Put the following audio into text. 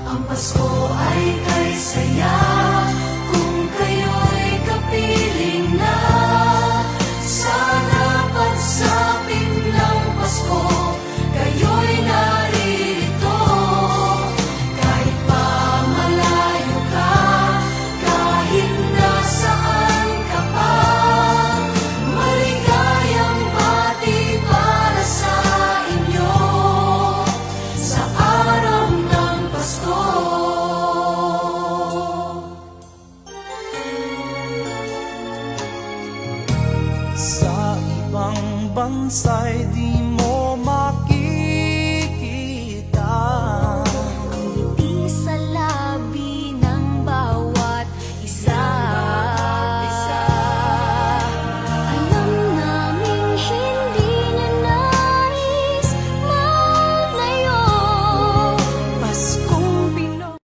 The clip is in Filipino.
Ang Pasko ay kay saya kung kayo'y kapiling na. Sana pagsapit ng Pasko, kayo'y naririto. Kahit pa malayo ka, kahit nasaan ka pa, maligayang bati para sa inyo sa araw ng Pasko. Sa ibang bansa'y di